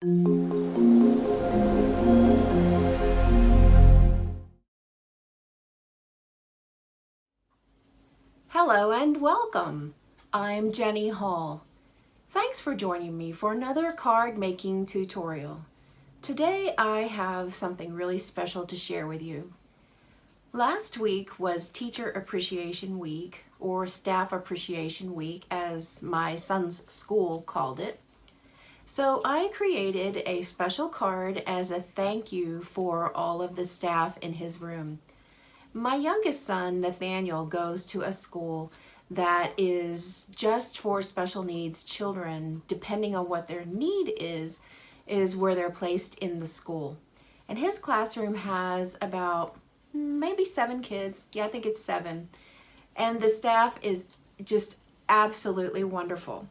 Hello and welcome. I'm Jenny Hall. Thanks for joining me for another card making tutorial. Today I have something really special to share with you. Last week was Teacher Appreciation Week, or Staff Appreciation Week as my son's school called it. So I created a special card as a thank you for all of the staff in his room. My youngest son, Nathaniel, goes to a school that is just for special needs children. Depending on what their need is where they're placed in the school. And his classroom has about maybe 7 kids. Yeah, I think it's 7. And the staff is just absolutely wonderful.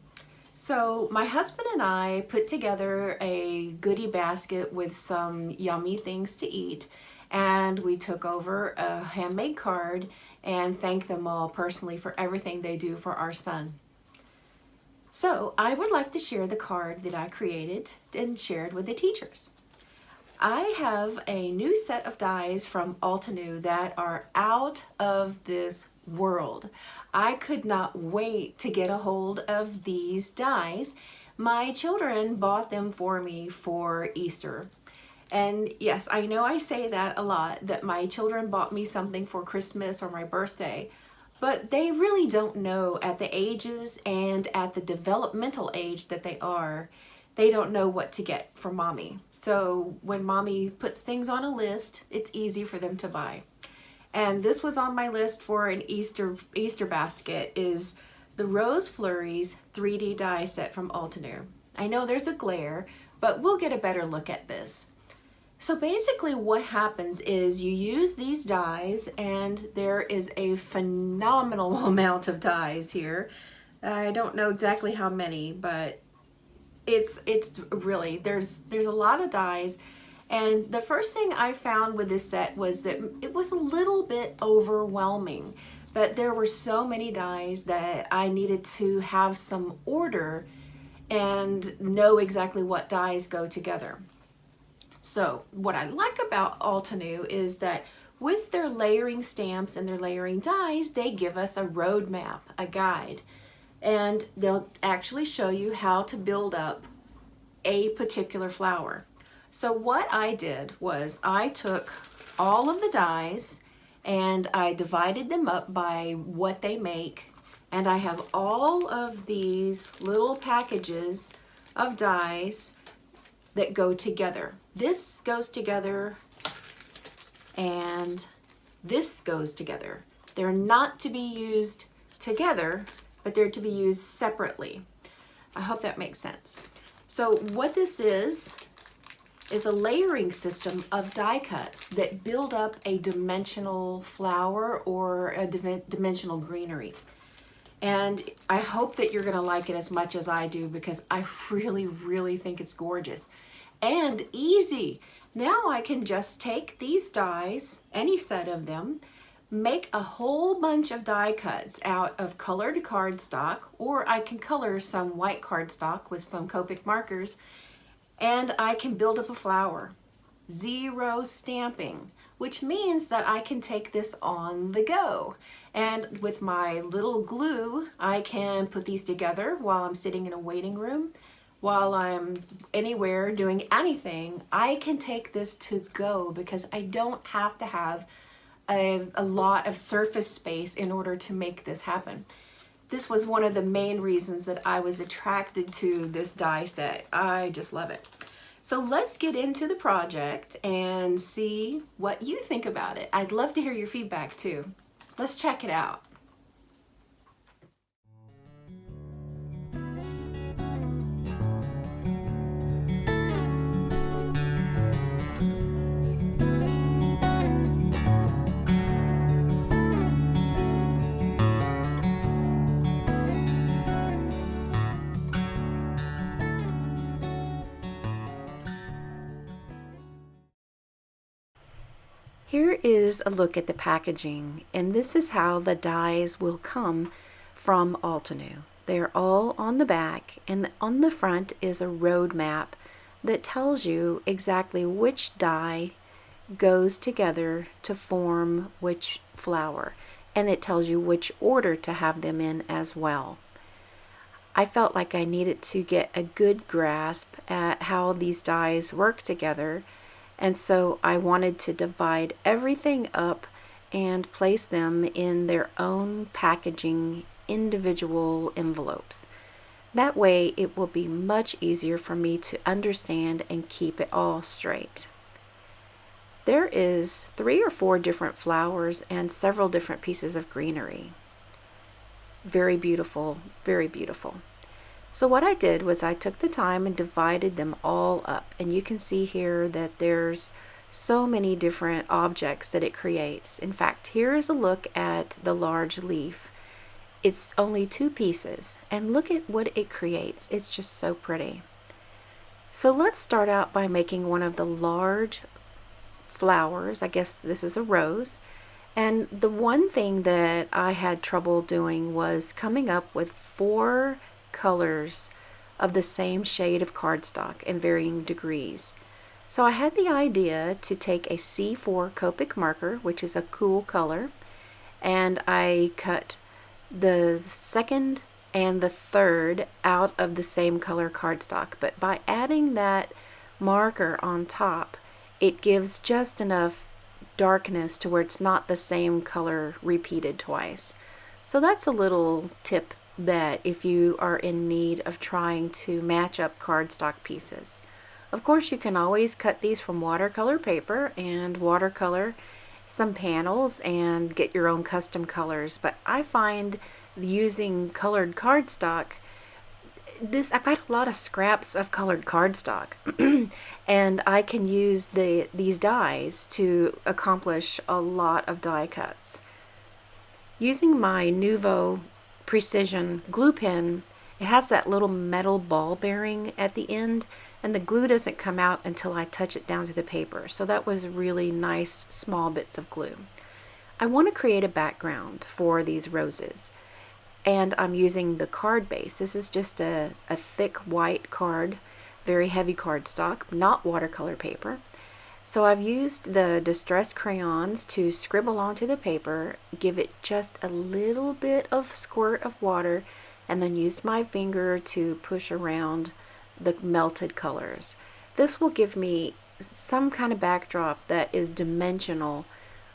So my husband and I put together a goodie basket with some yummy things to eat, and we took over a handmade card and thanked them all personally for everything they do for our son. So I would like to share the card that I created and shared with the teachers. I have a new set of dies from Altenew that are out of this world. I could not wait to get a hold of these dies. My children bought them for me for Easter. And yes, I know I say that a lot, that my children bought me something for Christmas or my birthday, but they really don't know at the ages and at the developmental age that they don't know what to get for mommy. So when mommy puts things on a list, it's easy for them to buy. And this was on my list for an Easter basket, is the Rose Flurries 3D die set from Altenew. I know there's a glare, but we'll get a better look at this. So basically what happens is you use these dies, and there is a phenomenal amount of dies here. I don't know exactly how many, but it's really, there's a lot of dies. And the first thing I found with this set was that it was a little bit overwhelming, but there were so many dies that I needed to have some order and know exactly what dies go together. So what I like about Altenew is that with their layering stamps and their layering dies, they give us a roadmap, a guide, and they'll actually show you how to build up a particular flower. So what I did was I took all of the dies and I divided them up by what they make, and I have all of these little packages of dies that go together. This goes together and this goes together. They're not to be used together, but they're to be used separately. I hope that makes sense. So what this is a layering system of die cuts that build up a dimensional flower or a dimensional greenery. And I hope that you're gonna like it as much as I do, because I really, really think it's gorgeous and easy. Now I can just take these dies, any set of them, make a whole bunch of die cuts out of colored cardstock, or I can color some white cardstock with some Copic markers, and I can build up a flower. Zero stamping, which means that I can take this on the go. And with my little glue, I can put these together while I'm sitting in a waiting room, while I'm anywhere doing anything. I can take this to go because I don't have to have a lot of surface space in order to make this happen. This was one of the main reasons that I was attracted to this die set. I just love it. So let's get into the project and see what you think about it. I'd love to hear your feedback too. Let's check it out. Here is a look at the packaging, and this is how the dies will come from Altenew. They're all on the back, and on the front is a road map that tells you exactly which dye goes together to form which flower, and it tells you which order to have them in as well. I felt like I needed to get a good grasp at how these dyes work together, and so I wanted to divide everything up and place them in their own packaging individual envelopes. That way it will be much easier for me to understand and keep it all straight. There is 3 or 4 different flowers and several different pieces of greenery. Very beautiful, very beautiful. So what I did was I took the time and divided them all up, and you can see here that there's so many different objects that it creates. In fact, here is a look at the large leaf. It's only 2 pieces, and look at what it creates. It's just so pretty. So let's start out by making one of the large flowers. I guess this is a rose. And the one thing that I had trouble doing was coming up with 4 colors of the same shade of cardstock in varying degrees. So I had the idea to take a C4 Copic marker, which is a cool color, and I cut the second and the third out of the same color cardstock. But by adding that marker on top, it gives just enough darkness to where it's not the same color repeated twice. So that's a little tip that if you are in need of trying to match up cardstock pieces. Of course, you can always cut these from watercolor paper and watercolor some panels and get your own custom colors, but I find using colored cardstock, I've got a lot of scraps of colored cardstock and I can use these dies to accomplish a lot of die cuts. Using my Nuvo Precision glue pen, it has that little metal ball bearing at the end, and the glue doesn't come out until I touch it down to the paper. So that was really nice small bits of glue. I want to create a background for these roses, and I'm using the card base. This is just a thick white card, very heavy cardstock, not watercolor paper. So I've used the distress crayons to scribble onto the paper, give it just a little bit of squirt of water, and then used my finger to push around the melted colors. This will give me some kind of backdrop that is dimensional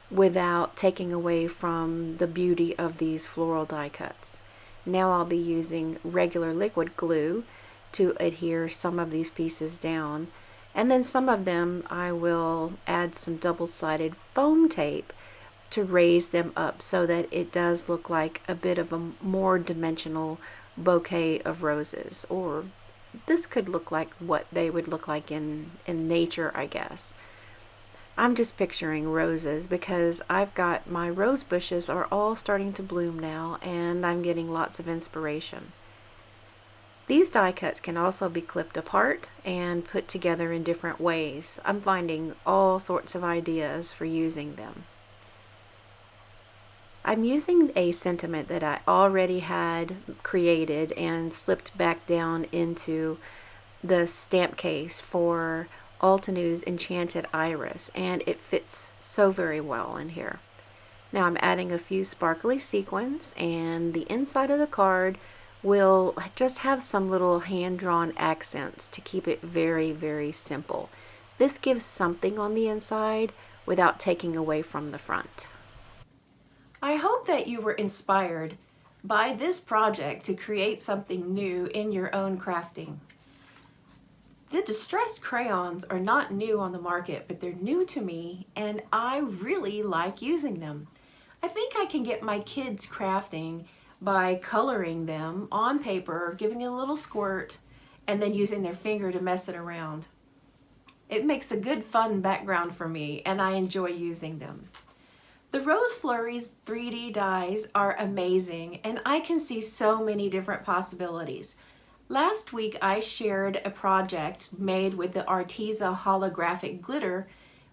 without taking away from the beauty of these floral die cuts. Now I'll be using regular liquid glue to adhere some of these pieces down, and then some of them I will add some double-sided foam tape to raise them up so that it does look like a bit of a more dimensional bouquet of roses, or this could look like what they would look like in nature, I guess. I'm just picturing roses because I've got my rose bushes are all starting to bloom now, and I'm getting lots of inspiration. These die cuts can also be clipped apart and put together in different ways. I'm finding all sorts of ideas for using them. I'm using a sentiment that I already had created and slipped back down into the stamp case for Altenews Enchanted Iris, and it fits so very well in here. Now I'm adding a few sparkly sequins, and the inside of the card will just have some little hand-drawn accents to keep it very, very simple. This gives something on the inside without taking away from the front. I hope that you were inspired by this project to create something new in your own crafting. The distress crayons are not new on the market, but they're new to me, and I really like using them. I think I can get my kids crafting by coloring them on paper, giving it a little squirt, and then using their finger to mess it around. It makes a good fun background for me, and I enjoy using them. The Rose Flurries 3D dies are amazing, and I can see so many different possibilities. Last week I shared a project made with the Arteza holographic glitter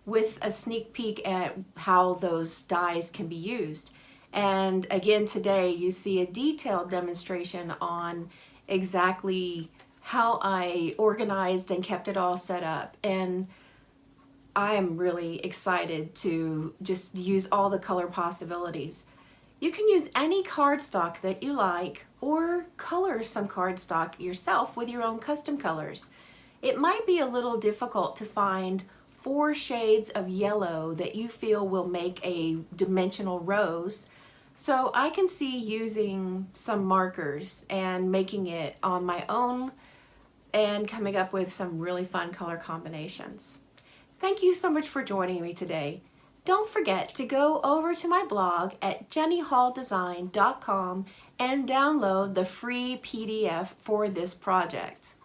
with a sneak peek at how those dies can be used. And again today you see a detailed demonstration on exactly how I organized and kept it all set up. And I am really excited to just use all the color possibilities. You can use any cardstock that you like or color some cardstock yourself with your own custom colors. It might be a little difficult to find 4 shades of yellow that you feel will make a dimensional rose. So I can see using some markers and making it on my own and coming up with some really fun color combinations. Thank you so much for joining me today. Don't forget to go over to my blog at jennyhalldesign.com and download the free PDF for this project.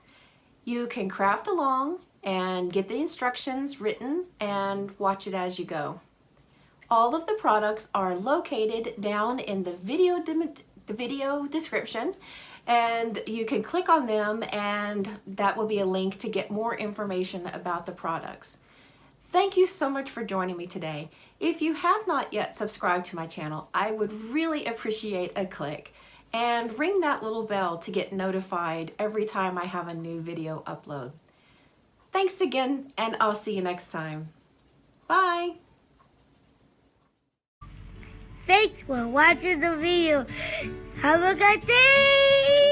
You can craft along and get the instructions written and watch it as you go. All of the products are located down in the video description, and you can click on them and that will be a link to get more information about the products. Thank you so much for joining me today. If you have not yet subscribed to my channel, I would really appreciate a click and ring that little bell to get notified every time I have a new video upload. Thanks again, and I'll see you next time. Bye! Thanks for watching the video. Have a good day!